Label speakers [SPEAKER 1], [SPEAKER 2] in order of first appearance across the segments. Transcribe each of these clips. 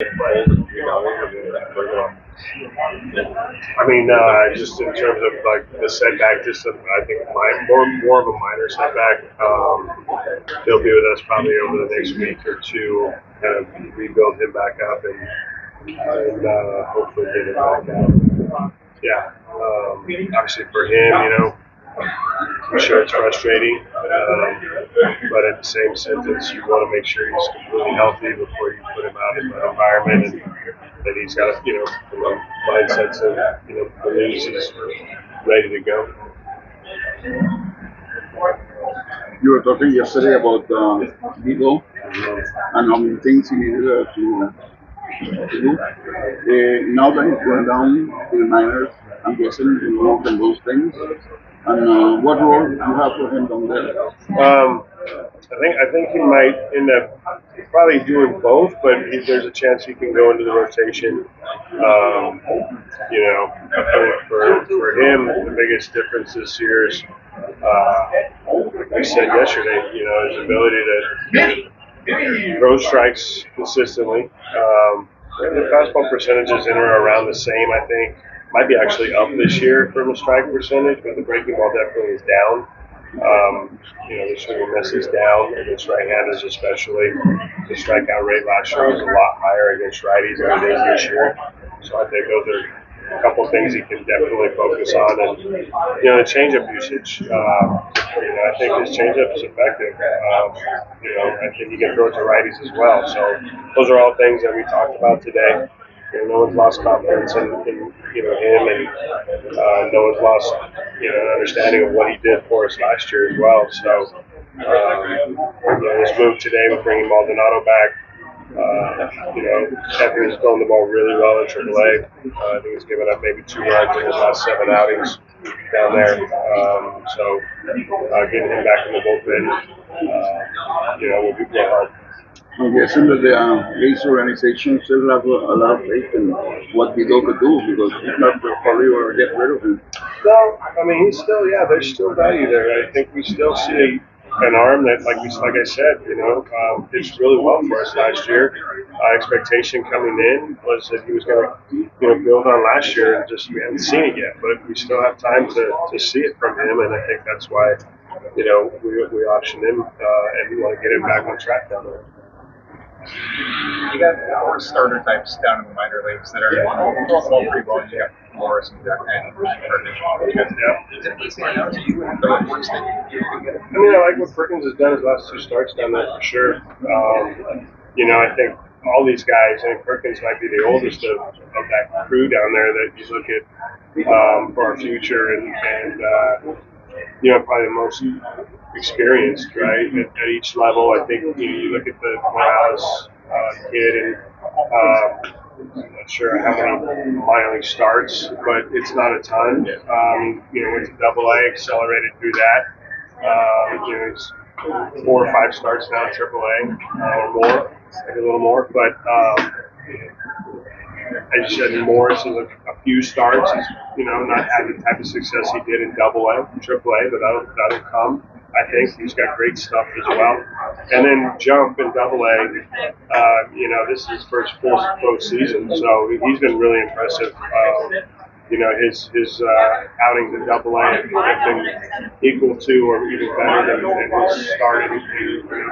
[SPEAKER 1] I mean, just in terms of like the setback, I think more of a minor setback. He'll be with us probably over the next week or two, kind of rebuild him back up and hopefully get him back out. Yeah, obviously for him, I'm sure it's frustrating, but at the same sentence, you want to make sure he's completely healthy before you put him out in that environment, and that he's got, mindsets and, believes he's ready to go.
[SPEAKER 2] You were talking yesterday about Vigo and how many things he needed to do. Now that he's going down to the Niners, I'm guessing involved in those things. And what role do you have for him down there?
[SPEAKER 1] I think he might end up probably doing both, but there's a chance he can go into the rotation. I think for him, the biggest difference this year is, like we said yesterday, his ability to throw strikes consistently. The fastball percentages in or around the same, I think. Might be actually up this year from the strike percentage, but the breaking ball definitely is down. The swing and miss is down against right-handers, especially. The strikeout rate last year was a lot higher against righties than it is this year. So I think those are a couple of things he can definitely focus on. And, the changeup usage, I think his changeup is effective. I think he can throw it to righties as well. So those are all things that we talked about today. No one's lost confidence in him, and no one's lost an understanding of what he did for us last year as well. So this move today with bringing Maldonado back, Anthony's throwing the ball really well in AAA. I think he's given up maybe 2 runs in his last 7 outings down there. So getting him back in the bullpen, will help.
[SPEAKER 2] I'm guessing that the Ace organization still have a lot of faith in what Vigo could do because if not, they'll probably want to get rid of him.
[SPEAKER 1] Well, I mean, there's still value there. I think we still see an arm that, like I said, pitched really well for us last year. Expectation coming in was that he was going to, build on last year, and just we haven't seen it yet. But we still have time to see it from him, and I think that's why, we auctioned him, and we want to get him back on track down there.
[SPEAKER 3] You got 4 starter types down in the minor leagues that are all pretty well. You got Morris and Perkins.
[SPEAKER 1] I mean, I like what Perkins has done his last 2 starts down there for sure. I think all these guys, I think Perkins might be the oldest of that crew down there that you look at for our future, and probably the most experienced, right, at each level. I think you look at the Morales kid, and I'm not sure how many minor league starts, but it's not a ton. Went to AA, accelerated through that. He's 4 or 5 starts now at AAA or more, maybe a little more, but. As you said, Morris is a few starts. He's, not had the type of success he did in AA, AAA, but that'll come. I think he's got great stuff as well. And then Jump in AA, this is his first full pro season, so he's been really impressive. His outings in AA have been equal to or even better than his start in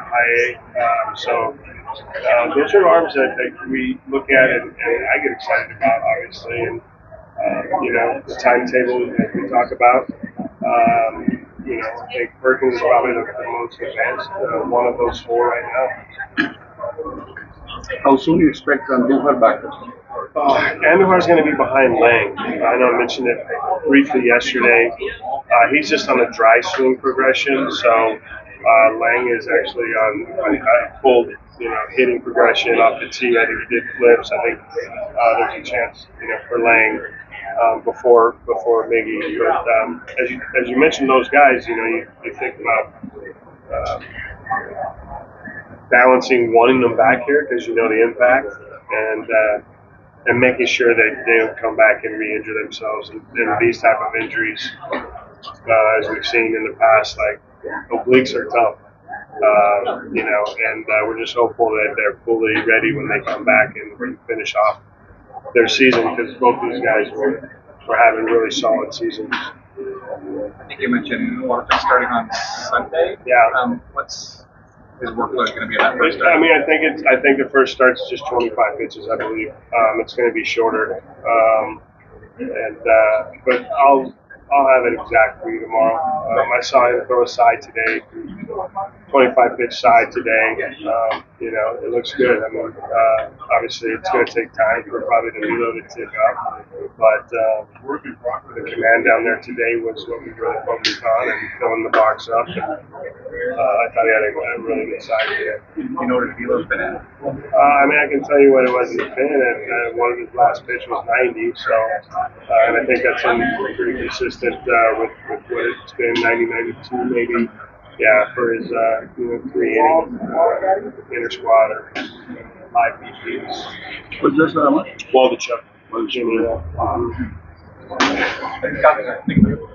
[SPEAKER 1] high A. Those are arms that we look at and I get excited about, obviously, and the timetable that we talk about. I think Perkins is probably the most advanced one of those 4 right now.
[SPEAKER 2] How soon do you expect Andujar back?
[SPEAKER 1] Andujar is going to be behind Lang. I know I mentioned it briefly yesterday. He's just on a dry swing progression, so Lang is actually on a full hitting progression off the tee. I think he did flips. I think there's a chance, for Lang before Miggy. But as you mentioned, those guys, you think about balancing wanting them back here because the impact, and making sure that they don't come back and re-injure themselves. And these type of injuries, as we've seen in the past, like obliques are tough. You know, and we're just hopeful that they're fully ready when they come back and finish off their season, because both these guys were having really solid seasons.
[SPEAKER 3] I think you mentioned Orphan starting on Sunday.
[SPEAKER 1] Yeah.
[SPEAKER 3] What's his workload going to be on that first start?
[SPEAKER 1] I mean, I think the first start's just 25 pitches, I believe. It's going to be shorter, but I'll have it exact for you tomorrow. I saw him throw a side today, 25 pitch side today. You know, it looks good. I mean, obviously it's going to take time for probably the velo to tick up, but the command down there today was what we really focused on, and filling the box up. And, I thought he had a really good side today.
[SPEAKER 3] You know what his velo's been at?
[SPEAKER 1] I mean, I can tell you what it was in the pin, and one of his last pitch was 90. So, and I think that's been pretty consistent with what it's been, 90, 92 maybe. Yeah, for his 3 inning inter squad or 5 PPs.
[SPEAKER 2] Was this how much?
[SPEAKER 1] Waldichuk.
[SPEAKER 2] Well, Jimmy.
[SPEAKER 3] Thank you.